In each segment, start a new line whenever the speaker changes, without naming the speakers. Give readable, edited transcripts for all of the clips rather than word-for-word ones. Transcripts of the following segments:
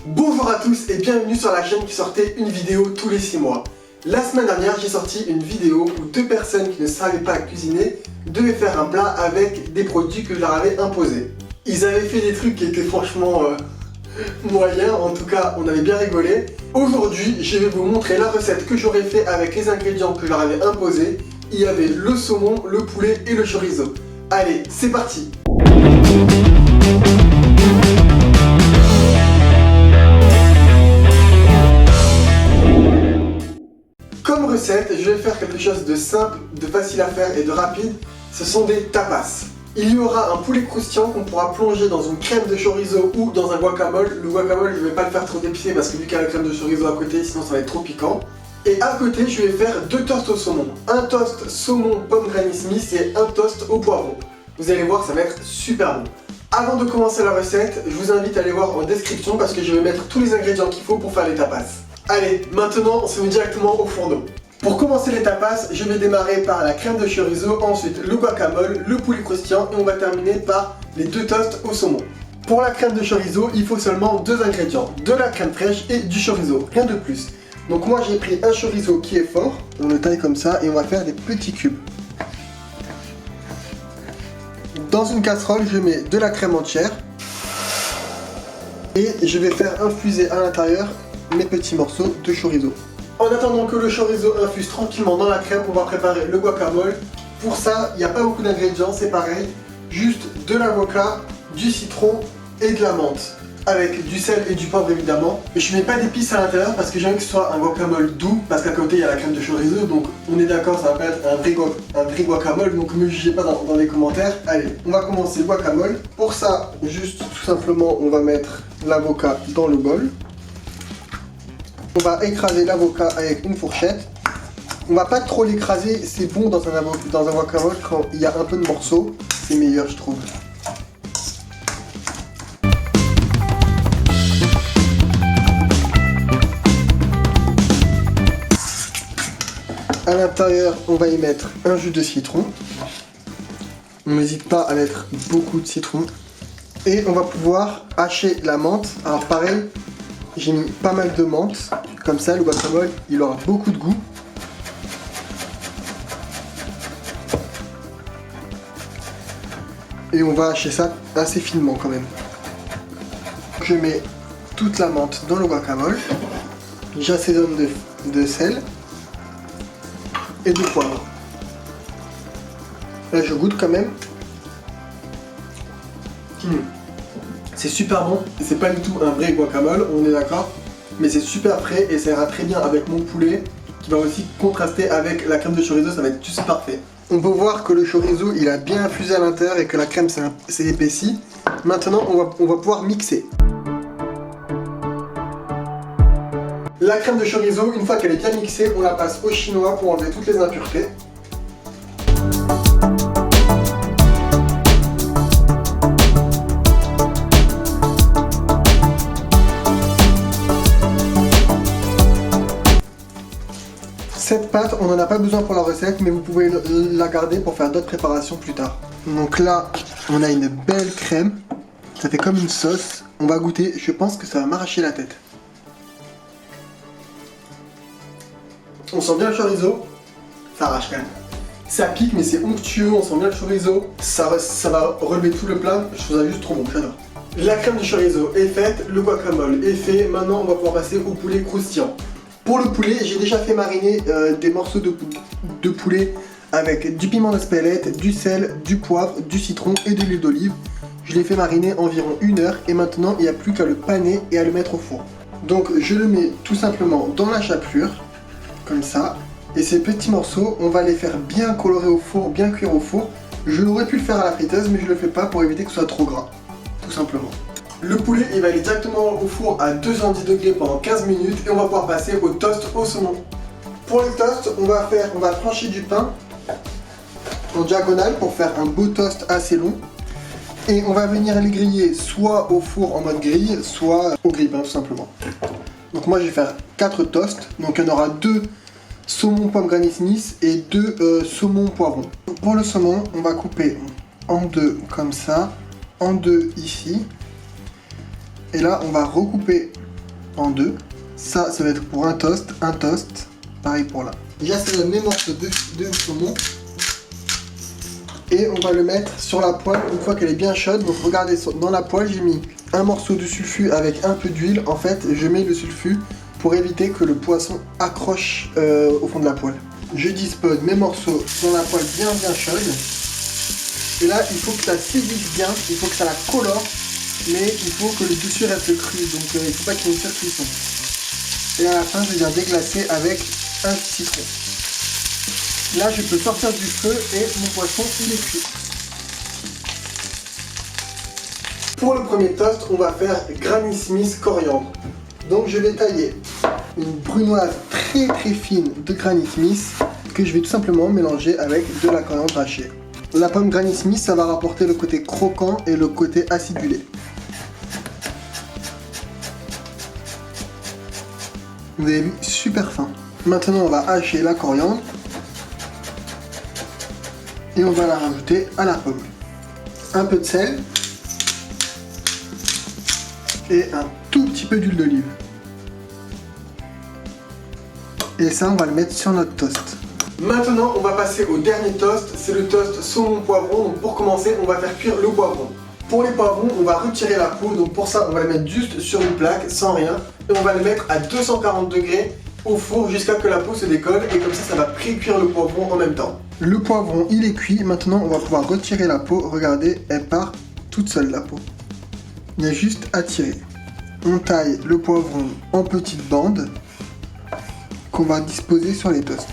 Bonjour à tous et bienvenue sur la chaîne qui sortait une vidéo tous les 6 mois. La semaine dernière, j'ai sorti une vidéo où deux personnes qui ne savaient pas cuisiner devaient faire un plat avec des produits que je leur avais imposés. Ils avaient fait des trucs qui étaient franchement moyens, en tout cas on avait bien rigolé. Aujourd'hui, je vais vous montrer la recette que j'aurais fait avec les ingrédients que je leur avais imposés. Il y avait le saumon, le poulet et le chorizo. Allez, c'est parti! Comme recette, je vais faire quelque chose de simple, de facile à faire et de rapide. Ce sont des tapas. Il y aura un poulet croustillant qu'on pourra plonger dans une crème de chorizo ou dans un guacamole. Le guacamole, je ne vais pas le faire trop épicé parce que vu qu'il y a la crème de chorizo à côté, sinon ça va être trop piquant. Et à côté, je vais faire deux toasts au saumon. Un toast saumon pomme Granny Smith et un toast au poivron. Vous allez voir, ça va être super bon. Avant de commencer la recette, je vous invite à aller voir en description parce que je vais mettre tous les ingrédients qu'il faut pour faire les tapas. Allez, maintenant on se met directement au fourneau. Pour commencer les tapas, je vais démarrer par la crème de chorizo, ensuite le guacamole, le poulet croustillant et on va terminer par les deux toasts au saumon. Pour la crème de chorizo, il faut seulement deux ingrédients, de la crème fraîche et du chorizo, rien de plus. Donc moi j'ai pris un chorizo qui est fort, on le taille comme ça et on va faire des petits cubes. Dans une casserole, je mets de la crème entière et je vais faire infuser à l'intérieur mes petits morceaux de chorizo. En attendant que le chorizo infuse tranquillement dans la crème, on va préparer le guacamole. Pour ça, il n'y a pas beaucoup d'ingrédients, c'est pareil. Juste de l'avocat, du citron et de la menthe. Avec du sel et du poivre évidemment. Et je mets pas d'épices à l'intérieur parce que j'aime que ce soit un guacamole doux. Parce qu'à côté il y a la crème de chorizo. Donc on est d'accord, ça va pas être un vrai guacamole. Donc ne me jugez pas dans les commentaires. Allez, on va commencer le guacamole. Pour ça, juste tout simplement, on va mettre l'avocat dans le bol. On va écraser l'avocat avec une fourchette. On va pas trop l'écraser, c'est bon dans un guacamole quand il y a un peu de morceaux. C'est meilleur je trouve. À l'intérieur, on va y mettre un jus de citron. On n'hésite pas à mettre beaucoup de citron. Et on va pouvoir hacher la menthe. Alors pareil, j'ai mis pas mal de menthe. Comme ça, le guacamole, il aura beaucoup de goût. Et on va hacher ça assez finement quand même. Je mets toute la menthe dans le guacamole. J'assaisonne de sel et de poivre. Là, je goûte quand même. C'est super bon. C'est pas du tout un vrai guacamole, on est d'accord. Mais c'est super frais et ça ira très bien avec mon poulet qui va aussi contraster avec la crème de chorizo, ça va être juste parfait. On peut voir que le chorizo il a bien infusé à l'intérieur et que la crème s'est épaissie. Maintenant on va pouvoir mixer. La crème de chorizo, une fois qu'elle est bien mixée, on la passe au chinois pour enlever toutes les impuretés. Cette pâte, on n'en a pas besoin pour la recette, mais vous pouvez la garder pour faire d'autres préparations plus tard. Donc là, on a une belle crème. Ça fait comme une sauce. On va goûter. Je pense que ça va m'arracher la tête. On sent bien le chorizo. Ça arrache quand même. Ça pique, mais c'est onctueux. On sent bien le chorizo. Ça va relever tout le plat. Je trouve ça juste trop bon. J'adore. La crème de chorizo est faite. Le guacamole est fait. Maintenant, on va pouvoir passer au poulet croustillant. Pour le poulet, j'ai déjà fait mariner des morceaux de poulet avec du piment d'Espelette, du sel, du poivre, du citron et de l'huile d'olive. Je l'ai fait mariner environ 1 heure et maintenant il n'y a plus qu'à le paner et à le mettre au four. Donc je le mets tout simplement dans la chapelure, comme ça. Et ces petits morceaux, on va les faire bien colorer au four, bien cuire au four. Je l'aurais pu le faire à la friteuse mais je le fais pas pour éviter que ce soit trop gras, tout simplement. Le poulet il va aller directement au four à 210 degrés pendant 15 minutes et on va pouvoir passer au toast au saumon. Pour le toast, on va trancher du pain en diagonale pour faire un beau toast assez long. Et on va venir les griller soit au four en mode grille, soit au grille-pain tout simplement. Donc moi je vais faire 4 toasts, donc il y en aura 2 saumon pomme Granny Smith et 2 saumon poivron. Pour le saumon, on va couper en deux comme ça, en deux ici. Et là, on va recouper en deux. Ça va être pour un toast. Pareil pour là. J'assaisonne mes morceaux de saumon. Et on va le mettre sur la poêle une fois qu'elle est bien chaude. Donc regardez, dans la poêle, j'ai mis un morceau de sulfure avec un peu d'huile. En fait, je mets le sulfure pour éviter que le poisson accroche au fond de la poêle. Je dispose mes morceaux dans la poêle bien chaude. Et là, il faut que ça séduise bien, il faut que ça la colore, mais il faut que le dessus reste cru, donc il ne faut pas qu'il y ait une surcuisson. Et à la fin, je viens déglacer avec un citron. Là, je peux sortir du feu et mon poisson, il est cuit. Pour le premier toast, on va faire Granny Smith coriandre. Donc je vais tailler une brunoise très fine de Granny Smith que je vais tout simplement mélanger avec de la coriandre hachée. La pomme Granny Smith, ça va rapporter le côté croquant et le côté acidulé. Vous avez vu, super fin. Maintenant, on va hacher la coriandre et on va la rajouter à la pomme. Un peu de sel et un tout petit peu d'huile d'olive. Et ça, on va le mettre sur notre toast. Maintenant, on va passer au dernier toast, c'est le toast saumon poivron. Donc pour commencer, on va faire cuire le poivron. Pour les poivrons, on va retirer la peau, donc pour ça, on va les mettre juste sur une plaque, sans rien. Et on va les mettre à 240 degrés au four jusqu'à ce que la peau se décolle, et comme ça va pré-cuire le poivron en même temps. Le poivron, il est cuit, maintenant on va pouvoir retirer la peau. Regardez, elle part toute seule la peau. Il y a juste à tirer. On taille le poivron en petites bandes qu'on va disposer sur les toasts.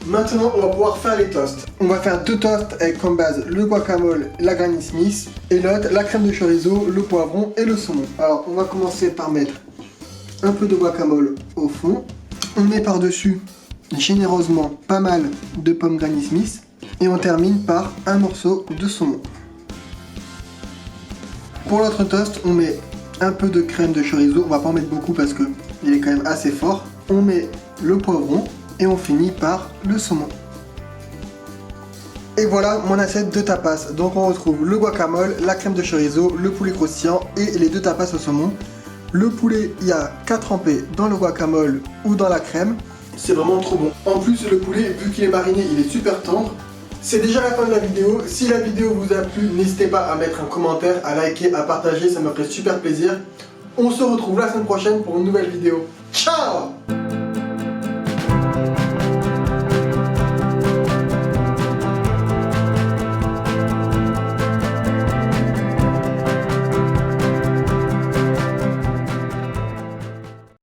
Maintenant, on va pouvoir faire les toasts. On va faire deux toasts avec comme base le guacamole, la Granny Smith, et l'autre, la crème de chorizo, le poivron et le saumon. Alors, on va commencer par mettre un peu de guacamole au fond. On met par-dessus, généreusement, pas mal de pommes Granny Smith. Et on termine par un morceau de saumon. Pour l'autre toast, on met un peu de crème de chorizo. On va pas en mettre beaucoup parce qu'il est quand même assez fort. On met le poivron. Et on finit par le saumon. Et voilà mon assiette de tapas. Donc on retrouve le guacamole, la crème de chorizo, le poulet croustillant et les deux tapas au saumon. Le poulet, il y a qu'à tremper dans le guacamole ou dans la crème. C'est vraiment trop bon. En plus, le poulet, vu qu'il est mariné, il est super tendre. C'est déjà la fin de la vidéo. Si la vidéo vous a plu, n'hésitez pas à mettre un commentaire, à liker, à partager. Ça me ferait super plaisir. On se retrouve la semaine prochaine pour une nouvelle vidéo. Ciao!